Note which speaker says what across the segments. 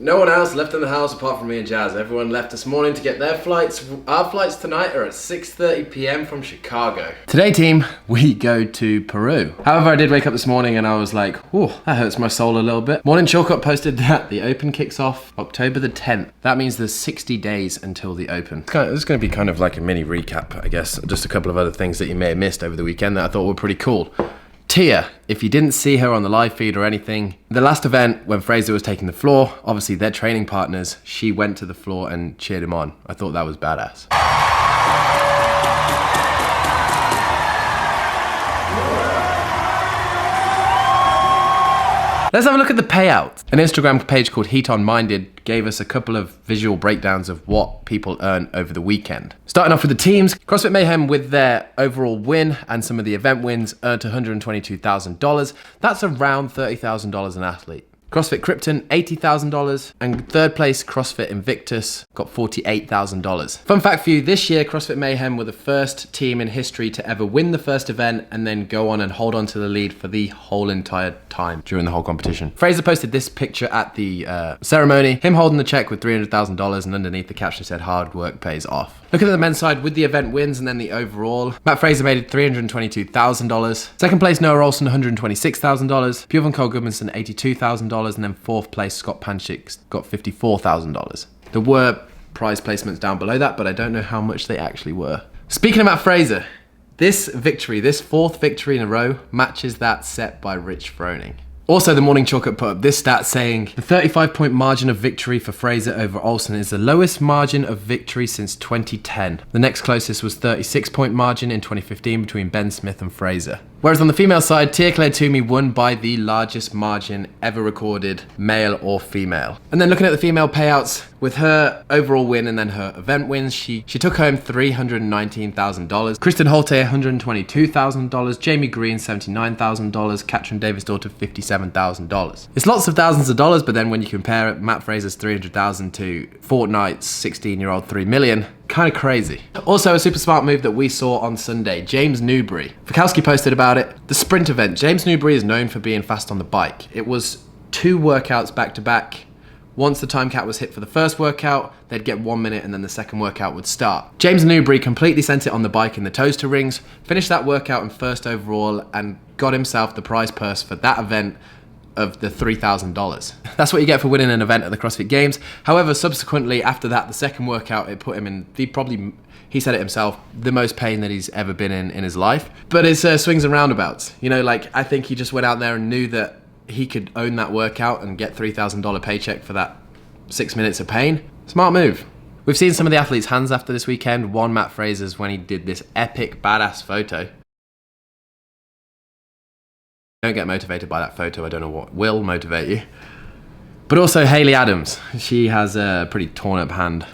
Speaker 1: No one else left in the house apart from me and Jazz. Everyone left this morning to get their flights. Our flights tonight are at 6:30 p.m. from Chicago. Today, team, we go to Peru. However, I did wake up this morning and I was like, oh, that hurts my soul a little bit. Morning Chalk Up posted that the Open kicks off October the 10th. That means there's 60 days until the Open. It's going to be kind of like a mini recap, I guess. Just a couple of other things that you may have missed over the weekend that I thought were pretty cool. Tia, if you didn't see her on the live feed or anything, the last event when Fraser was taking the floor, obviously they're training partners, she went to the floor and cheered him on. I thought that was badass. Let's have a look at the payout. An Instagram page called Heat On Minded gave us a couple of visual breakdowns of what people earn over the weekend. Starting off with the teams, CrossFit Mayhem with their overall win and some of the event wins earned $122,000. That's around $30,000 an athlete. CrossFit Krypton, $80,000, and third place CrossFit Invictus got $48,000. Fun fact for you, this year CrossFit Mayhem were the first team in history to ever win the first event and then go on and hold on to the lead for the whole entire time during the whole competition. Fraser posted this picture at the ceremony, him holding the check with $300,000, and underneath the caption said, "Hard work pays off." Looking at the men's side with the event wins and then the overall, Matt Fraser made $322,000. Second place Noah Olsen, $126,000. Bjorn Cole Goodmanson, $82,000. And then fourth place Scott Panchik got $54,000. There were prize placements down below that, but I don't know how much they actually were. Speaking of Matt Fraser, this victory, this fourth victory in a row, matches that set by Rich Froning. Also, the Morning Chalk Up put up this stat saying the 35-point margin of victory for Fraser over Olsen is the lowest margin of victory since 2010. The next closest was 36-point margin in 2015 between Ben Smith and Fraser. Whereas on the female side, Tia Claire Toomey won by the largest margin ever recorded, male or female. And then looking at the female payouts, with her overall win and then her event wins, she took home $319,000. Kristen Holte, $122,000. Jamie Green, $79,000. Katrin Davis-Daughter, $57,000. It's lots of thousands of dollars, but then when you compare it, Matt Fraser's $300,000 to Fortnite's 16-year-old $3 million, kind of crazy. Also, a super smart move that we saw on Sunday, James Newbury. Fikowski posted about it. The sprint event. James Newbury is known for being fast on the bike. It was 2 workouts back to back. Once the time cap was hit for the first workout, they'd get 1 minute and then the second workout would start. James Newbury completely sent it on the bike in the toes to rings, finished that workout in first overall and got himself the prize purse for that event of the $3,000. That's what you get for winning an event at the CrossFit Games. However, subsequently after that, the second workout, it put him in he said it himself, the most pain that he's ever been in his life. But it's swings and roundabouts. You know, like I think he just went out there and knew that he could own that workout and get $3,000 paycheck for that 6 minutes of pain. Smart move. We've seen some of the athletes' hands after this weekend. One, Matt Fraser's, when he did this epic badass photo. Don't get motivated by that photo. I don't know what will motivate you. But also Hayley Adams. She has a pretty torn up hand.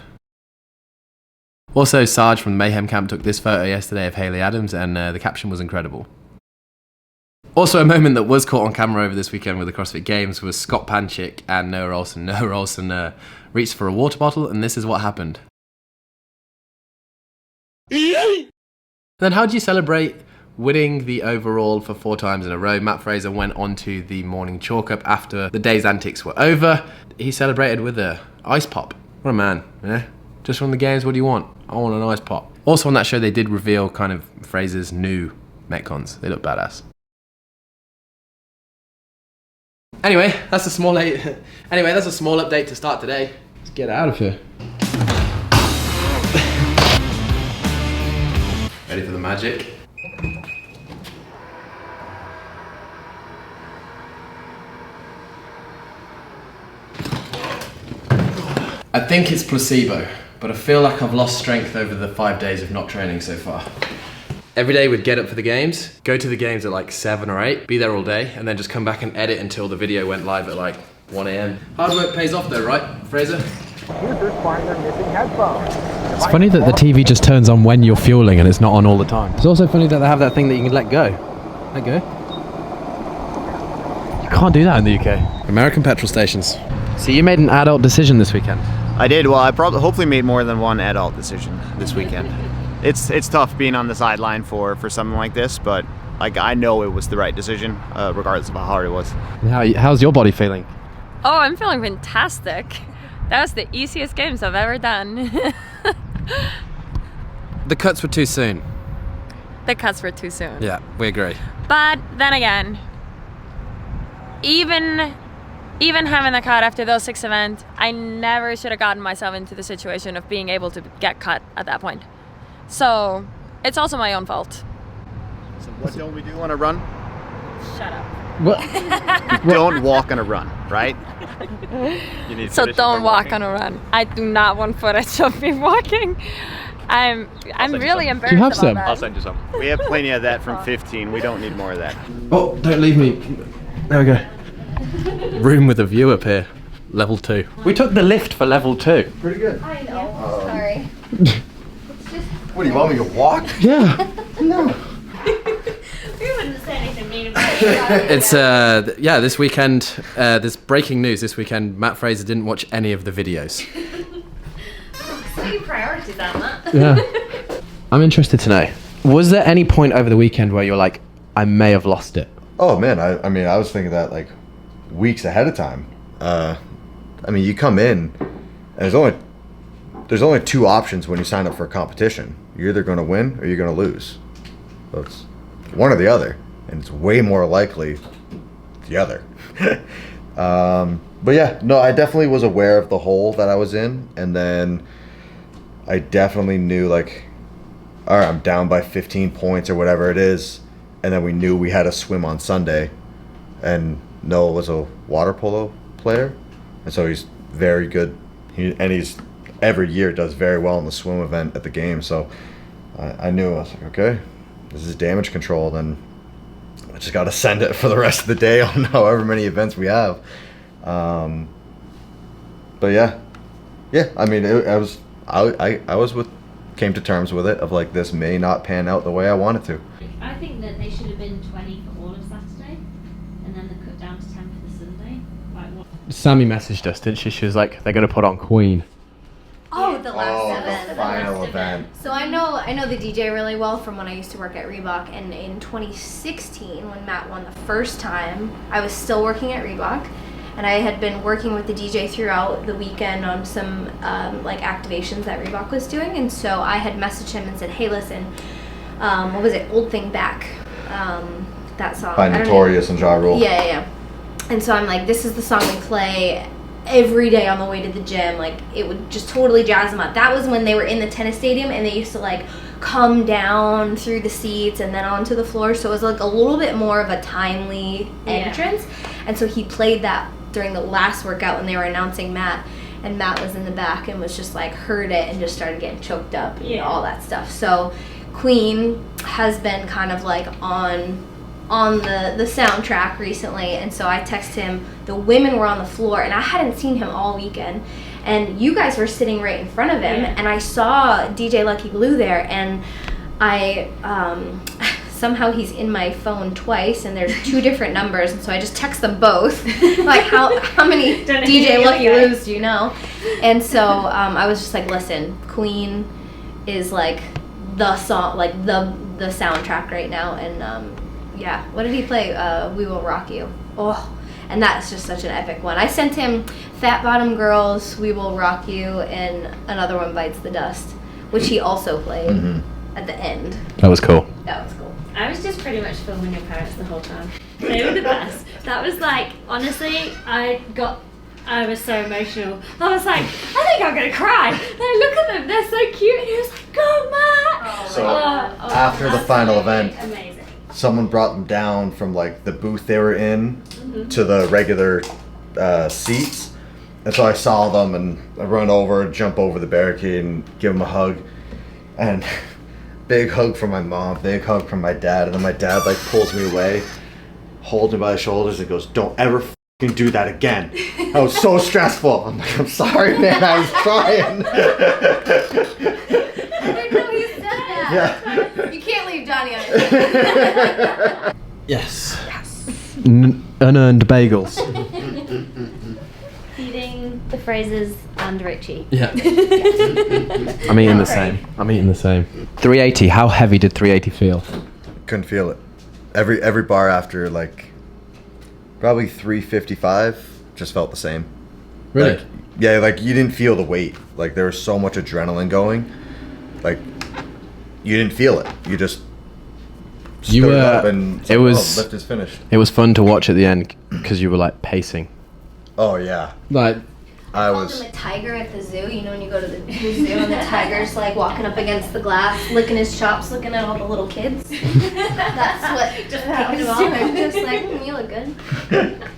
Speaker 1: Also, Sarge from the Mayhem Camp took this photo yesterday of Hayley Adams and the caption was incredible. Also, a moment that was caught on camera over this weekend with the CrossFit Games was Scott Panchik and Noah Olsen. Noah Olsen reached for a water bottle and this is what happened. Then how do you celebrate winning the overall for 4 times in a row? Matt Fraser went on to the Morning Chalk Up after the day's antics were over. He celebrated with a ice pop. What a man, yeah? Just from the games, what do you want? I want an ice pop. Also on that show, they did reveal kind of Fraser's new Metcons. They look badass. Anyway, that's a small update to start today. Let's get out of here. Ready for the magic? I think it's placebo, but I feel like I've lost strength over the 5 days of not training so far. Every day we'd get up for the games, go to the games at like 7 or 8, be there all day, and then just come back and edit until the video went live at like 1 a.m. Hard work pays off though, right, Fraser?
Speaker 2: Users find their missing headphones.
Speaker 3: It's funny that the TV just turns on when you're fueling and it's not on all the time. It's also funny that they have that thing that you can let go. Let go. You can't do that in the UK.
Speaker 1: American petrol stations.
Speaker 3: So you made an adult decision this weekend?
Speaker 4: I did. Well, I hopefully made more than one adult decision this weekend. It's tough being on the sideline for something like this, but like I know it was the right decision, regardless of how hard it was.
Speaker 3: How's your body feeling?
Speaker 5: Oh, I'm feeling fantastic. That was the easiest games I've ever done.
Speaker 1: The cuts were too soon.
Speaker 5: The cuts were too soon.
Speaker 1: Yeah, we agree.
Speaker 5: But then again, even having the cut after those 6 events, I never should have gotten myself into the situation of being able to get cut at that point. So it's also my own fault.
Speaker 4: So what don't we do on a run?
Speaker 5: Shut up.
Speaker 3: What?
Speaker 4: Don't walk on a run, right? You need
Speaker 5: So
Speaker 4: footage
Speaker 5: don't
Speaker 4: of
Speaker 5: walk
Speaker 4: walking.
Speaker 5: on a run. I do not want footage of me walking. I'm really embarrassed
Speaker 3: Do you have
Speaker 5: about
Speaker 3: some?
Speaker 5: that.
Speaker 6: I'll send you some.
Speaker 4: We have plenty of that from 15. We don't need more of that.
Speaker 1: Oh, don't leave me. There we go. Room with a view up here. Level 2. We took the lift for level 2.
Speaker 7: Pretty good.
Speaker 8: I know. Sorry.
Speaker 7: What do you want me to walk?
Speaker 3: Yeah.
Speaker 7: No.
Speaker 8: We wouldn't say anything mean about it.
Speaker 1: It's this weekend. There's breaking news this weekend. Matt Fraser didn't watch any of the videos.
Speaker 8: So your priorities on that.
Speaker 3: Yeah. I'm interested to know. Was there any point over the weekend where you're like, I may have lost it?
Speaker 7: Oh man, I mean, I was thinking that like weeks ahead of time. I mean, you come in, and there's only two options when you sign up for a competition. You're either going to win or you're going to lose. So it's one or the other, and it's way more likely the other. But yeah, no, I definitely was aware of the hole that I was in, and then I definitely knew like, all right, I'm down by 15 points or whatever it is, and then we knew we had a swim on Sunday, and Noah was a water polo player, and so he's very good. He's every year does very well in the swim event at the game. So I knew, I was like, okay, this is damage control. Then I just got to send it for the rest of the day on however many events we have. But yeah. I mean, came to terms with it of like, this may not pan out the way I want it to.
Speaker 9: I think that they should have been 20 for all of Saturday, and then they cut down to 10 for the Sunday. Like what?
Speaker 3: Sammy messaged us, didn't she? She was like, they're going to put on Queen.
Speaker 8: Oh, the last event.
Speaker 7: the final event.
Speaker 8: So I know the DJ really well from when I used to work at Reebok, and in 2016 when Matt won the first time, I was still working at Reebok, and I had been working with the DJ throughout the weekend on some like activations that Reebok was doing, and so I had messaged him and said, hey, listen, what was it, Old Thing Back, that song.
Speaker 7: By Notorious and Ja Rule.
Speaker 8: Yeah. And so I'm like, this is the song we play every day on the way to the gym. Like, it would just totally jazz them up. That was when they were in the tennis stadium, and they used to like come down through the seats and then onto the floor. So it was like a little bit more of a timely entrance. And so he played that during the last workout when they were announcing Matt. And Matt was in the back and was just like, heard it and just started getting choked up and all that stuff. So Queen has been kind of like on the soundtrack recently, and so I texted him. The women were on the floor, and I hadn't seen him all weekend, and you guys were sitting right in front of him, and I saw DJ Lucky Blue there, and I somehow he's in my phone twice, and there's two different numbers, and so I just text them both, like, how many DJ Lucky Blues do you know? And so I was just like, listen, Queen is like the song, like the soundtrack right now, and yeah, what did he play? We Will Rock You. Oh, and that's just such an epic one. I sent him Fat Bottom Girls, We Will Rock You, and another one, Bites the Dust, which he also played at the end.
Speaker 3: That was cool.
Speaker 8: That was cool.
Speaker 9: I was just pretty much filming your parents the whole time. They were the best. That was like, honestly, I was so emotional. I was like, I think I'm gonna cry. Like, look at them, they're so cute. And he was like, go Matt.
Speaker 7: So after the final event,
Speaker 9: amazing.
Speaker 7: someone brought them down from like the booth they were in to the regular seats, and so I saw them, and I run over, jump over the barricade, and give them a hug, and big hug from my mom, big hug from my dad, and then my dad like pulls me away, holds me by the shoulders, and goes, "Don't ever f***ing do that again." That was so stressful. I'm like, "I'm sorry, man. I was trying."
Speaker 8: I didn't know he said that.
Speaker 7: Yeah.
Speaker 8: You can't leave Johnny on it.
Speaker 3: Yes. Unearned bagels.
Speaker 9: Feeding the Frasers and Richie.
Speaker 3: Yeah. I'm eating the same. 380. How heavy did 380 feel?
Speaker 7: Couldn't feel it. Every bar after like probably 355, just felt the same.
Speaker 3: Really?
Speaker 7: Like, yeah, like you didn't feel the weight. Like there was so much adrenaline going. Like you didn't feel it. You just
Speaker 3: You
Speaker 7: stood
Speaker 3: were.
Speaker 7: up and
Speaker 3: It was.
Speaker 7: lift is finished.
Speaker 3: It was fun to watch at the end because you were like pacing.
Speaker 7: Oh yeah,
Speaker 3: Like
Speaker 7: I
Speaker 8: called
Speaker 7: was.
Speaker 8: him a tiger at the zoo. You know when you go to the zoo and the tiger's like walking up against the glass, licking his chops, looking at all the little kids. That's what
Speaker 9: Just
Speaker 8: I
Speaker 9: picking
Speaker 8: was
Speaker 9: them up.
Speaker 8: doing. Just like, you look good.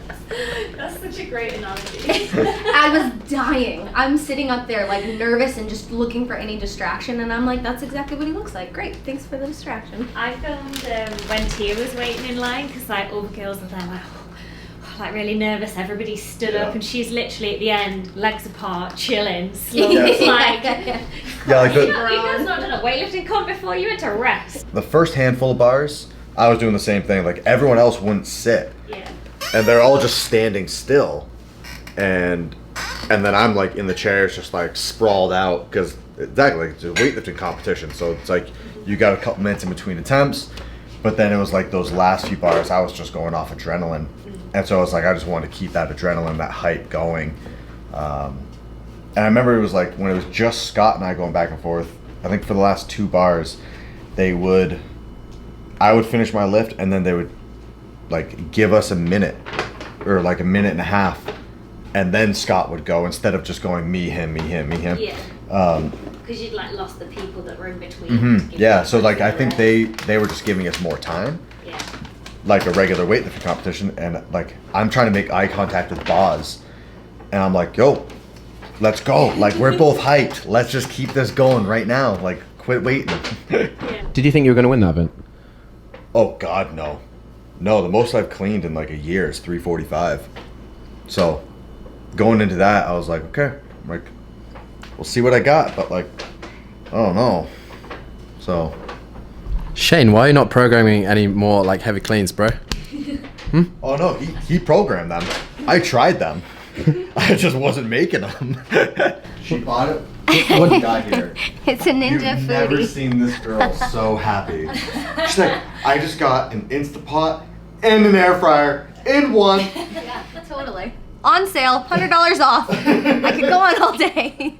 Speaker 9: That's such a great analogy.
Speaker 8: I was dying. I'm sitting up there like nervous and just looking for any distraction, and I'm like, that's exactly what he looks like. Great, thanks for the distraction.
Speaker 9: I filmed when Tia was waiting in line because like all the girls are there like really nervous. Everybody stood up and she's literally at the end, legs apart, chilling, slowly. Like,
Speaker 7: Yeah, like
Speaker 9: you guys not done a weightlifting comp before. You went to rest.
Speaker 7: the first handful of bars, I was doing the same thing. Like everyone else wouldn't sit,
Speaker 9: Yeah.
Speaker 7: and they're all just standing still, and then I'm like in the chairs, just like sprawled out because exactly it's a weightlifting competition. So it's like you got a couple minutes in between attempts, but then it was like those last few bars, I was just going off adrenaline, and so I was like, I just wanted to keep that adrenaline, that hype going. And I remember it was like when it was just Scott and I going back and forth. I think for the last 2 bars, I would finish my lift and then they would like give us a minute or like a minute and a half, and then Scott would go instead of just going me, him, me, him, me, him.
Speaker 9: Yeah. Because you'd like lost the people that were in between.
Speaker 7: Mm-hmm. Yeah, so like I think they were just giving us more time,
Speaker 9: Yeah.
Speaker 7: like a regular weightlifting competition, and like I'm trying to make eye contact with Boz, and I'm like, yo, let's go. Like we're both hyped. Let's just keep this going right now. Like quit waiting.
Speaker 3: did you think you were going to win that event?
Speaker 7: Oh God, no. No, the most I've cleaned in like a year is 345. So going into that, I was like, okay, like we'll see what I got, but like I don't know. So
Speaker 3: Shane, why are you not programming any more like heavy cleans, bro?
Speaker 7: oh no, he programmed them. I tried them. I just wasn't making them. She bought it. What got here?
Speaker 8: It's a ninja
Speaker 7: You've never
Speaker 8: foodie.
Speaker 7: seen this girl so happy. She's like, I just got an Instapot and an air fryer in one.
Speaker 8: Yeah, totally. On sale, $100 off. I could go on all day.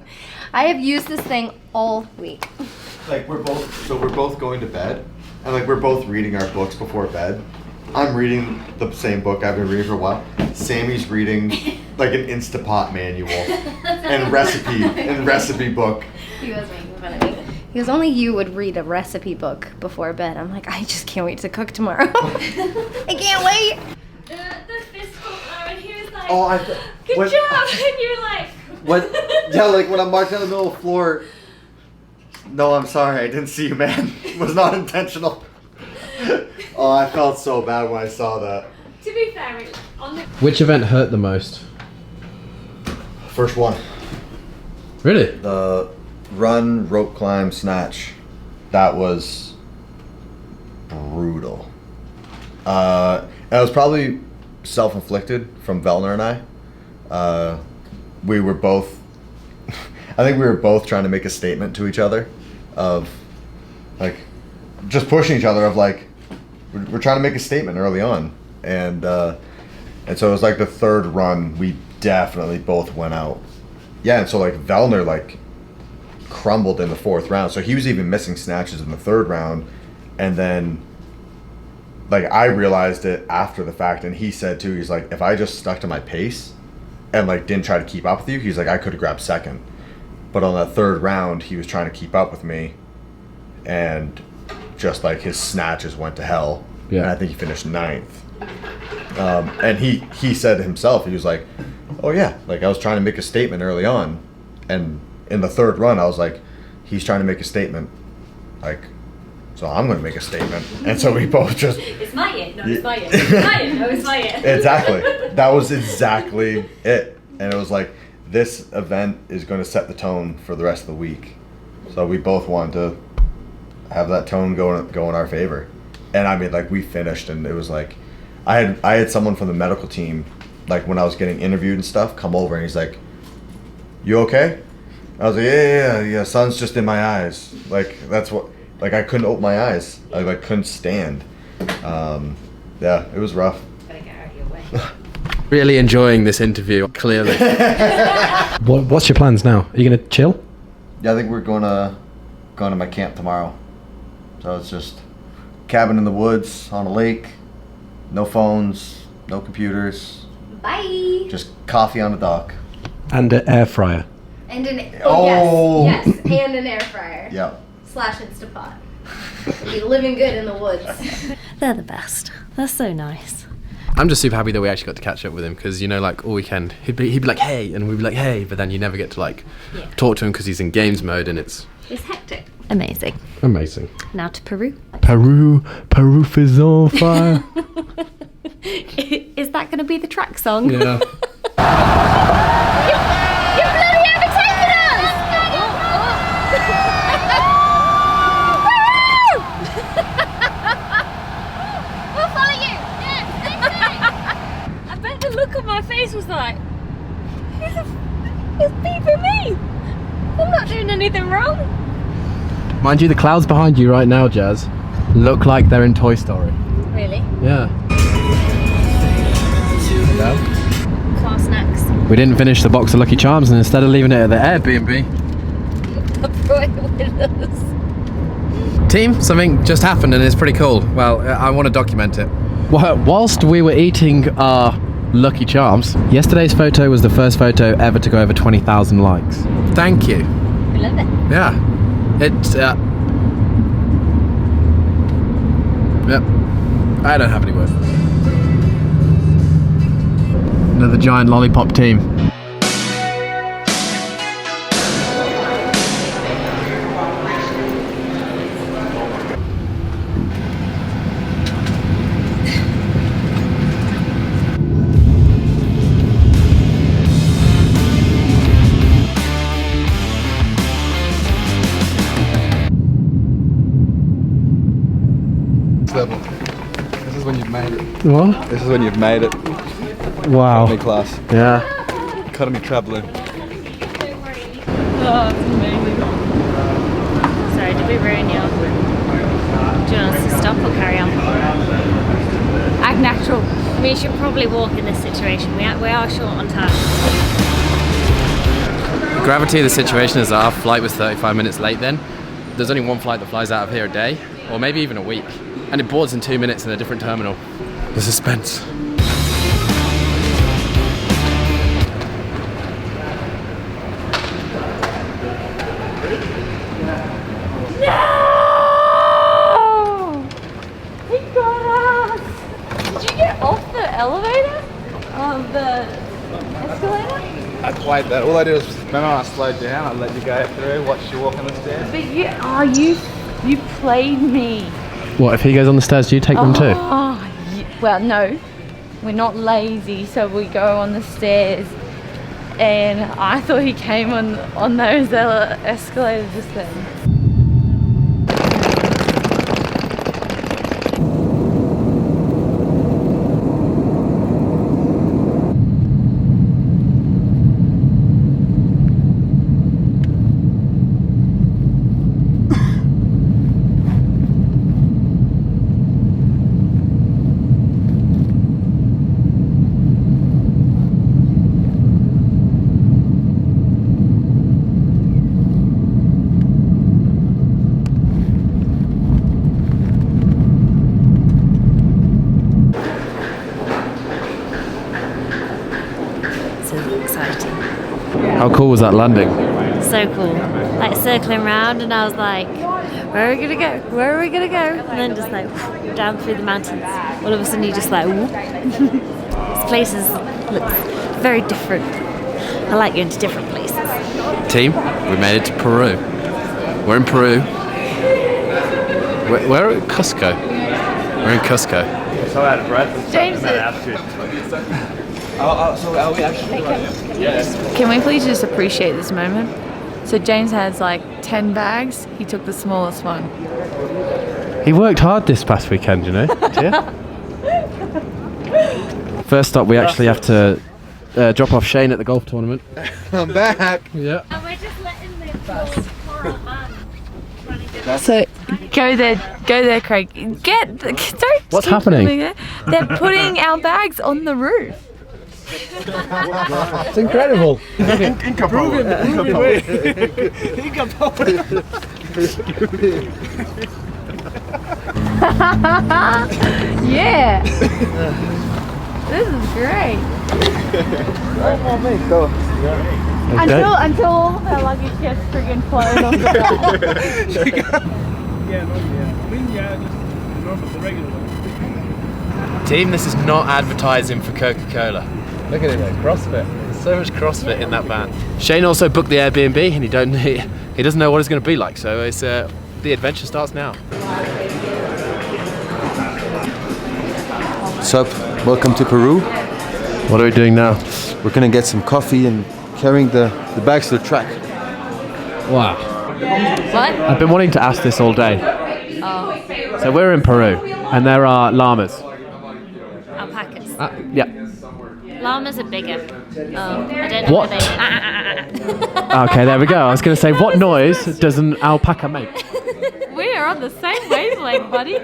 Speaker 8: I have used this thing all week.
Speaker 7: Like we're both going to bed, and like we're both reading our books before bed. I'm reading the same book I've been reading for a while. Sammy's reading like an Instapot manual and recipe book.
Speaker 8: He was making fun of me. He goes, only you would read a recipe book before bed. I'm like, I just can't wait to cook tomorrow. I can't wait.
Speaker 9: The fist bump, and he was like,
Speaker 7: Oh,
Speaker 9: good job. And you're like,
Speaker 7: What? Yeah, like when I'm marching down the middle of the floor. No, I'm sorry, I didn't see you, man. It was not intentional. Oh, I felt so bad when I saw that.
Speaker 9: to be fair, on the
Speaker 3: Which event hurt the most?
Speaker 7: First one.
Speaker 3: Really?
Speaker 7: The run, rope climb, snatch. That was brutal. And it was probably self-inflicted from Vellner and I. We were both, I think we were both trying to make a statement to each other of like, just pushing each other of like, we're trying to make a statement early on. And so it was like the third run, we definitely both went out. Yeah, and so like Vellner like crumbled in the 4th round. So he was even missing snatches in the 3rd round. And then like I realized it after the fact, and he said too, he's like, if I just stuck to my pace and like didn't try to keep up with you, he's like, I could have grabbed 2nd. But on that 3rd round, he was trying to keep up with me, and just like his snatches went to hell.
Speaker 3: Yeah.
Speaker 7: And I think he finished 9th. And he said himself, he was like, oh yeah, like I was trying to make a statement early on, and in the 3rd run I was like, he's trying to make a statement, like, so I'm gonna make a statement. And so we both just
Speaker 9: it's my year, no, it's my year. It's my year, no, it's my year.
Speaker 7: exactly, that was exactly it. And it was like, this event is going to set the tone for the rest of the week. So we both wanted to have that tone go in our favor. And I mean, like we finished, and it was like, I had someone from the medical team, like when I was getting interviewed and stuff, come over, and he's like, you okay? I was like, yeah, sun's just in my eyes. Like that's what, like I couldn't open my eyes. I like couldn't stand. Yeah, it was rough.
Speaker 9: Gotta get out of your way.
Speaker 1: Really enjoying this interview, clearly.
Speaker 3: What's your plans now? Are you gonna chill?
Speaker 7: Yeah, I think we're going to my camp tomorrow. So it's just cabin in the woods on a lake, no phones, no computers,
Speaker 8: Bye.
Speaker 7: just coffee on the dock.
Speaker 3: And an air fryer.
Speaker 8: And an
Speaker 7: Oh.
Speaker 8: yes, and an air fryer.
Speaker 7: Yeah.
Speaker 8: / Instapot. Be living good in the woods.
Speaker 9: They're the best. They're so nice.
Speaker 1: I'm just super happy that we actually got to catch up with him because, you know, like all weekend he'd be like, hey, and we'd be like, hey, but then you never get to like talk to him because he's in games mode and it's
Speaker 9: hectic. Amazing.
Speaker 3: Amazing.
Speaker 9: Now to Peru.
Speaker 3: Peru is on fire.
Speaker 9: Is that going to be the track song?
Speaker 1: yeah.
Speaker 8: You bloody overtaken us! We'll follow you.
Speaker 9: I bet the look on my face was like, who's beeping me? I'm not doing anything wrong.
Speaker 3: Mind you, the clouds behind you right now, Jazz, look like they're in Toy Story.
Speaker 9: Really?
Speaker 3: Yeah.
Speaker 9: Car snacks.
Speaker 3: We didn't finish the box of Lucky Charms, and instead of leaving it at the Airbnb,
Speaker 1: Team, something just happened and it's pretty cool. Well, I want to document it.
Speaker 3: whilst we were eating our Lucky Charms, yesterday's photo was the first photo ever to go over 20,000 likes.
Speaker 1: Thank you.
Speaker 9: I love it.
Speaker 1: Yeah. It's, yep. I don't have any words. Another giant lollipop team.
Speaker 6: Level. This is when you've made it.
Speaker 3: What?
Speaker 6: This is when you've made it.
Speaker 3: Wow.
Speaker 6: Economy class.
Speaker 3: Yeah.
Speaker 6: Economy travelling.
Speaker 9: Oh, it's amazing. Sorry, did we ruin you? Do you want us to stop or carry on? Act natural. We should probably walk in this situation. We are short on time.
Speaker 1: The gravity of the situation is that our flight was 35 minutes late then. There's only one flight that flies out of here a day, or maybe even a week. And it boards in 2 minutes in a different terminal. The suspense.
Speaker 9: No! He got us! Did you get off the elevator? The escalator?
Speaker 6: I played that. All I did was, remember when I slowed down, I let you go through, watched you walk on the stairs.
Speaker 9: But you played me.
Speaker 3: What, if he goes on the stairs, do you take them too?
Speaker 10: Well, no, we're not lazy, so we go on the stairs. And I thought he came on those escalators just then.
Speaker 3: How cool was that landing?
Speaker 9: So cool. Like circling around, and I was like, where are we gonna go? Where are we gonna go? And then just like down through the mountains. All of a sudden you just like, whoop. This place looks very different. I like going to different places.
Speaker 1: Team, we made it to Peru. We're in Peru. We're at Cusco. We're in Cusco.
Speaker 6: So out of breath.
Speaker 10: James,
Speaker 6: So are we actually
Speaker 10: can we please just appreciate this moment? So James has like 10 bags. He took the smallest one.
Speaker 3: He worked hard this past weekend, you know? Yeah. First up, we actually have to drop off Shane at the golf tournament.
Speaker 6: I'm back.
Speaker 3: Yeah.
Speaker 9: And we're just letting the poor old man running down.
Speaker 10: So go there, Craig. Don't.
Speaker 3: What's
Speaker 10: keep
Speaker 3: happening?
Speaker 10: moving there. They're putting our bags on the roof.
Speaker 3: It's incredible.
Speaker 10: Yeah. This is great. Until all of our luggage gets friggin' flown off the
Speaker 1: Team, this is not advertising for Coca-Cola.
Speaker 3: Look at it, though. CrossFit.
Speaker 1: There's so much CrossFit in that van. Shane also booked the Airbnb and he doesn't know what it's going to be like, so it's the adventure starts now.
Speaker 11: What's up? Welcome to Peru.
Speaker 1: What are we doing now?
Speaker 11: We're gonna get some coffee and carrying the bags to the track.
Speaker 3: Wow.
Speaker 10: What?
Speaker 3: I've been wanting to ask this all day.
Speaker 10: Oh.
Speaker 3: So we're in Peru, and there are llamas.
Speaker 9: Alpacas.
Speaker 3: Yeah.
Speaker 9: Llamas are bigger. I don't know
Speaker 3: What?
Speaker 9: where they
Speaker 3: Okay, there we go. I was going to say, what noise does an alpaca make?
Speaker 10: We are on the same wavelength, buddy.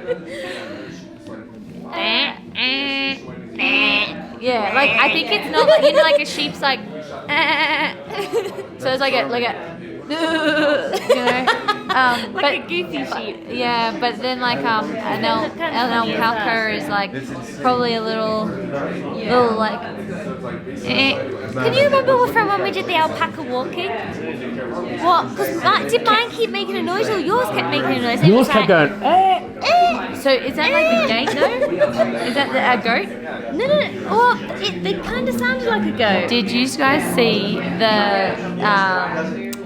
Speaker 10: Yeah, like I think it's not like, you know, like a sheep's like so it's like a you know
Speaker 9: like
Speaker 10: but
Speaker 9: a goofy sheep.
Speaker 10: yeah, but then like an alpaca is like probably a little like
Speaker 9: Can you remember from when we did the alpaca walking?
Speaker 10: what?
Speaker 9: Did mine keep making a noise or yours kept making a noise?
Speaker 3: Yours kept going.
Speaker 10: So is that like the gate though? Is that a goat?
Speaker 9: No. Well, they kind of sounded like a goat.
Speaker 10: Did you guys see the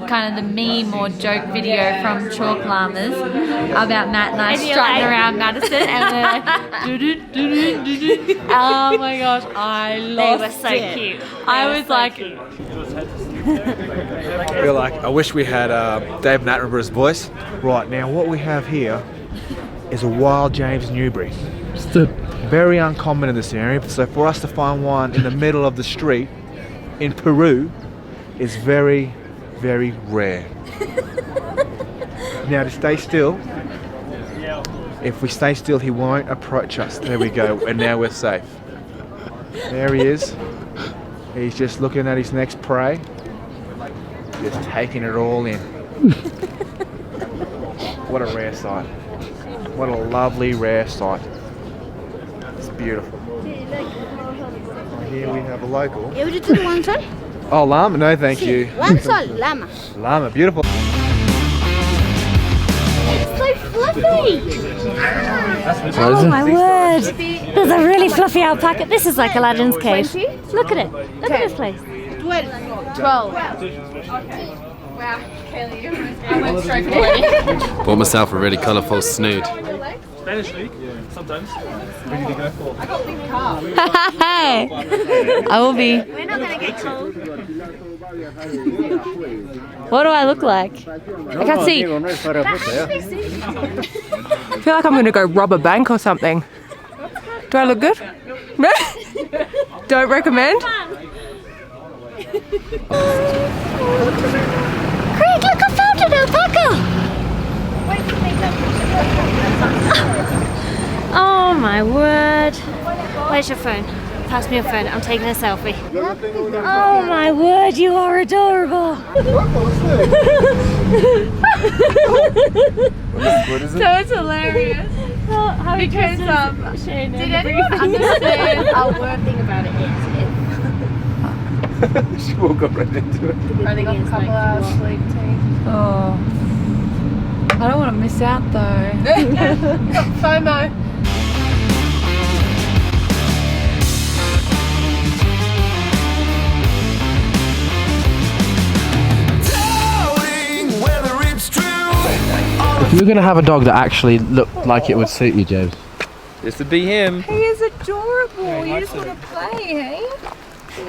Speaker 10: kind of the meme or joke video from Chalk Llamas about Matt and I strutting around Madison and they're like, doo-doo. Oh my gosh, I lost
Speaker 9: were so
Speaker 10: it.
Speaker 9: cute.
Speaker 10: I was like,
Speaker 6: I feel like I wish we had Dave Nattenborough's voice. Right, now what we have here is a wild James Newbury. Very uncommon in this area, so for us to find one in the middle of the street in Peru is very, very rare. Now to stay still, if we stay still he won't approach us. There we go, and now we're safe. There he is. He's just looking at his next prey. Just taking it all in. What a rare sight. What a lovely rare sight. It's beautiful. Here we have a local.
Speaker 12: You would do the one son?
Speaker 6: Oh, llama? No, thank you.
Speaker 12: One son, llama.
Speaker 6: Llama, beautiful.
Speaker 9: It's so fluffy.
Speaker 3: Oh
Speaker 9: my word. There's a really fluffy alpaca. This is like Aladdin's cave. Look at it. Look at this place.
Speaker 10: 12.
Speaker 8: Wow, Kaylee, I went straight for the lady.
Speaker 1: Bought myself a really colourful snood.
Speaker 13: Spanish speak? Sometimes. We need to go for.
Speaker 8: I got big calf.
Speaker 10: Hey, I will be.
Speaker 9: We're not going to get cold.
Speaker 10: What do I look like? I can't see.
Speaker 2: I feel like I'm going to go rob a bank or something. Do I look good? Don't recommend?
Speaker 9: Craig, look, I found an alpaca! Oh my word. Where's your phone? Pass me your phone. I'm taking a selfie. Oh my word, you are adorable.
Speaker 6: What is it?
Speaker 10: So it's hilarious. Because
Speaker 9: Did
Speaker 10: did anyone understand our word thing about it?
Speaker 6: She will go right into it.
Speaker 10: Only got a couple hours sleep team. Oh. I don't want to miss out though. Got FOMO.
Speaker 3: If you were going to have a dog that actually looked like it would suit you, James.
Speaker 13: This would be him.
Speaker 2: He is adorable. You just want to play, hey?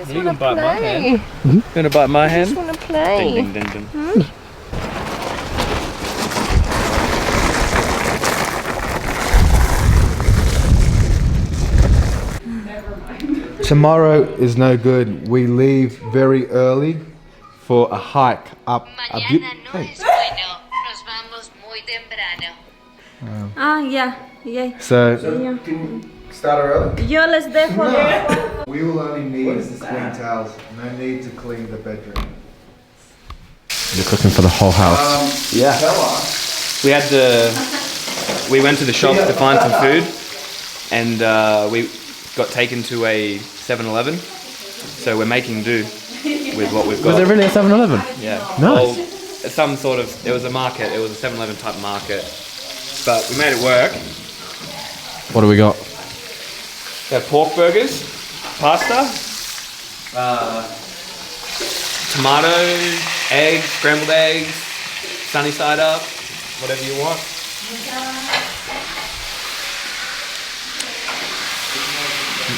Speaker 13: You can bite my hand. You gonna bite my hand?
Speaker 2: You just want to play.
Speaker 13: Ding, ding, ding, ding.
Speaker 6: Tomorrow is no good. We leave very early for a hike up a bit. Hey.
Speaker 9: Ah, yeah.
Speaker 6: So
Speaker 14: Start early?
Speaker 9: Yo les dejo.
Speaker 14: We will only need is to clean towels. No need to clean the bedroom.
Speaker 3: You're cooking for the whole house.
Speaker 13: Yeah. We went to the shop to find some food, and we got taken to a 7-Eleven. So we're making do with what we've got.
Speaker 3: Was there really a 7-Eleven?
Speaker 13: Yeah.
Speaker 3: Nice.
Speaker 13: Well, some sort of. It was a market. It was a 7-Eleven type market, but we made it work.
Speaker 3: What do we got?
Speaker 13: They have pork burgers, pasta, tomatoes, eggs, scrambled eggs, sunny side up, whatever you want.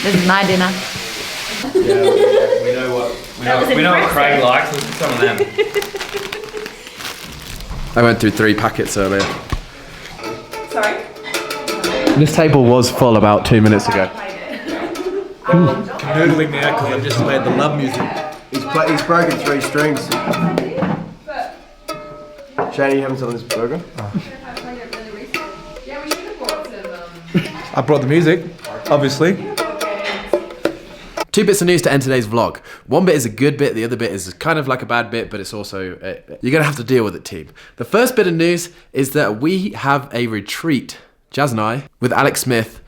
Speaker 10: This is my dinner.
Speaker 13: Yeah, we know what Craig likes. Let's do some of them.
Speaker 1: I went through 3 packets earlier.
Speaker 2: Sorry?
Speaker 3: This table was full about 2 minutes ago.
Speaker 6: Canoodling now because I've just made the love music.
Speaker 14: He's broken 3 strings. Shane, you having some of this burger?
Speaker 6: I brought the music, obviously.
Speaker 1: 2 bits of news to end today's vlog. One bit is a good bit, the other bit is kind of like a bad bit, but it's also, you're gonna have to deal with it, team. The first bit of news is that we have a retreat, Jazz and I, with Alex Smith,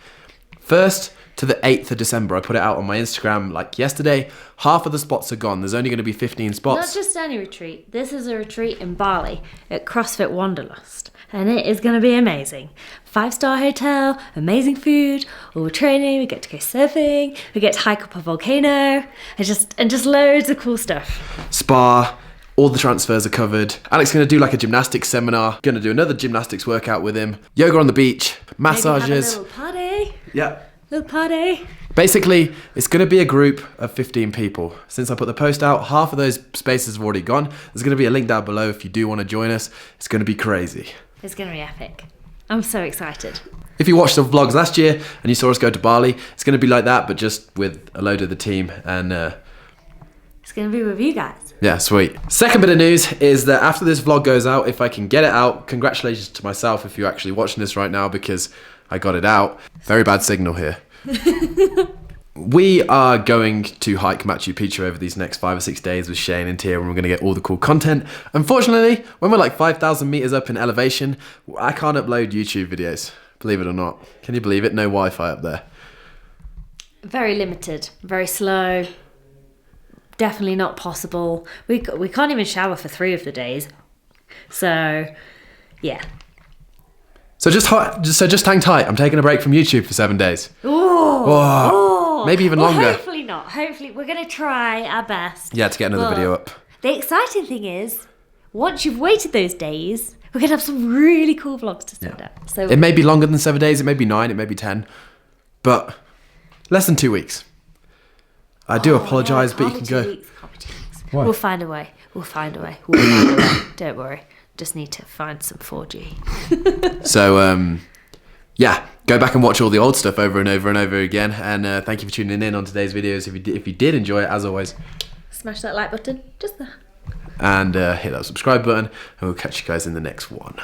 Speaker 1: 1st to the 8th of December. I put it out on my Instagram like yesterday. Half of the spots are gone. There's only gonna be 15 spots.
Speaker 9: Not just any retreat. This is a retreat in Bali at CrossFit Wanderlust. And it is going to be amazing. 5-star hotel, amazing food, all the training, we get to go surfing, we get to hike up a volcano, and just loads of cool stuff.
Speaker 1: Spa, all the transfers are covered. Alex is gonna do like a gymnastics seminar. Gonna do another gymnastics workout with him. Yoga on the beach, massages.
Speaker 9: Maybe have a little party.
Speaker 1: Yeah.
Speaker 9: Little party.
Speaker 1: Basically, it's going to be a group of 15 people. Since I put the post out, half of those spaces have already gone. There's going to be a link down below if you do want to join us. It's going to be crazy.
Speaker 9: It's going to be epic. I'm so excited.
Speaker 1: If you watched the vlogs last year and you saw us go to Bali, it's going to be like that, but just with a load of the team. And
Speaker 9: it's going to be with you guys.
Speaker 1: yeah, sweet. Second bit of news is that after this vlog goes out, if I can get it out, congratulations to myself if you're actually watching this right now because I got it out. Very bad signal here. We are going to hike Machu Picchu over these next 5 or 6 days with Shane and Tia, and we're going to get all the cool content. Unfortunately, when we're like 5,000 meters up in elevation, I can't upload YouTube videos, believe it or not. Can you believe it? No Wi-Fi up there.
Speaker 9: Very limited, very slow, definitely not possible. We can't even shower for 3 of the days. So, yeah.
Speaker 1: So just hang tight. I'm taking a break from YouTube for 7 days. Maybe even longer.
Speaker 9: Hopefully not. Hopefully, we're going to try our best.
Speaker 1: Yeah, to get another video up.
Speaker 9: The exciting thing is, once you've waited those days, we're going to have some really cool vlogs to send out. So
Speaker 1: it may be longer than 7 days. It may be 9. It may be 10. But less than 2 weeks. I do apologise, but you can go.
Speaker 9: Why? We'll find a way. Don't worry. Just need to find some 4G.
Speaker 1: So, yeah, go back and watch all the old stuff over and over and over again. And thank you for tuning in on today's videos. If you did enjoy it, as always,
Speaker 9: smash that like button, just there.
Speaker 1: And hit that subscribe button. And we'll catch you guys in the next one.